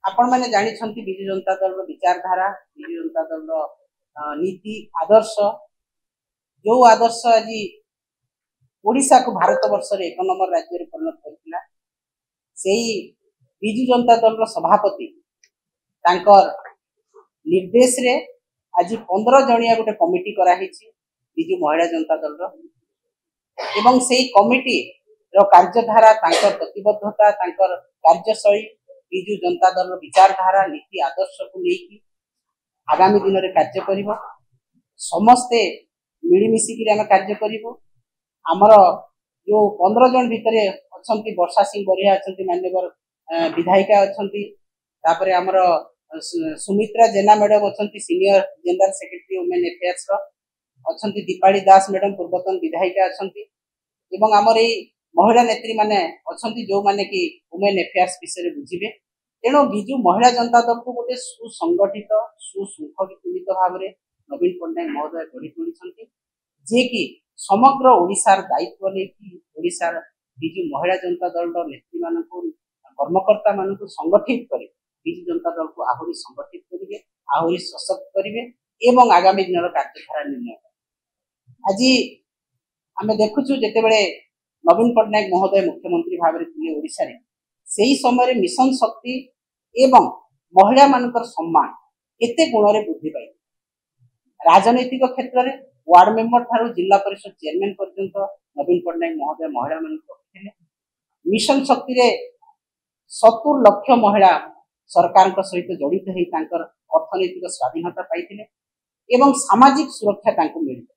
आपण मैंने जानी विजु जनता दल विचारधारा विजु जनता दल नीति आदर्श जो आदर्श आज ओडिशा को भारत वर्ष रे 1 नंबर राज्य रे परिणत करथिला सेही विजु जनता दल सभापति तांकर निर्देश रे आज 15 जणिया गोटे कमिटी करा हिची विजु महिला जनता दल रो एवं सेही कमिटी रो कार्यधारा तांकर प्रतिबद्धता तांकर कार्यशैली विजु जनता दल विचारधारा नीति आदर्श को लेकी आगामी दिन रे कार्य करिवो समस्ते मिलीमिशिकी आम कार्य करिवो आमर जो 15 जन भितर अच्छी वर्षा सिंह बरिया अच्छा मान्यवर विधायिका अच्छा आमर सुमित्रा जेना मैडम अच्छा senior general secretary women affairs अच्छा दीपाली दास मैडम पूर्वतन विधायिका अच्छा आमर ये महिला नेत्री माने अच्छा जो माने कि वुमेन अफेयर्स विषय बुझे तेणु विजु महिला जनता दल को गोटे सुसंगठित सुशृंखलित भाव में नवीन पट्टनायक महोदय गढ़ी तोड़ी जे कि समग्र ओडिशार दायित्व लेकिन ओडिशार विजु महिला जनता दल नेत्री मान कर्मकर्ता मान संगठित कर विजु जनता दल को आहरी संगठित करेंगे आहरी सशक्त करेंगे एवं आगामी दिन कार्यधारा निर्णय आज आम देखुचु जिते बड़े नवीन पट्टनायक महोदय मुख्यमंत्री भाव में ओडिशा रे सही समय मिशन शक्ति एवं महिला मानकर सम्मान केते गुण रे वृद्धि पाई राजनैतिक क्षेत्र में वार्ड मेंबर ठारू जिला परिषद चेयरमैन पर्यंत नवीन पट्टनायक महोदय महिला मान रखिले मिशन शक्ति रे 70 लाख महिला सरकार सहित जड़ित होई तांकर अर्थनैतिक स्वाधीनता पाइथिले एवं सामाजिक सुरक्षा तांको मिलिबो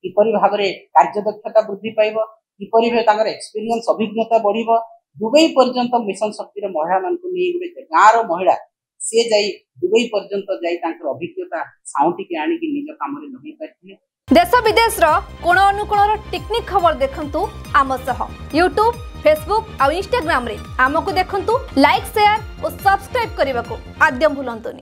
किपरि भाव रे कार्यदक्षता वृद्धि पाइबो किपरि भाव तांकर एक्सपीरियंस अभिज्ञता बढ़िबो दुबई पर्यंत मिशन शक्ति रे महिला मान को नै गुटे गाँव रो महिला से जाई दुबई पर्यंत जाई तांकर अभिज्ञता साउंटी के आनी की निज काम रे लगे पाइथिले देश विदेश रो कोण अनुकोण टेक्निक खबर देखंतु आम सह यूट्यूब फेसबुक और इंस्टाग्राम रे आमको देखंतु लाइक शेयर और सब्सक्राइब करने को आद्यम भूलंतुनि।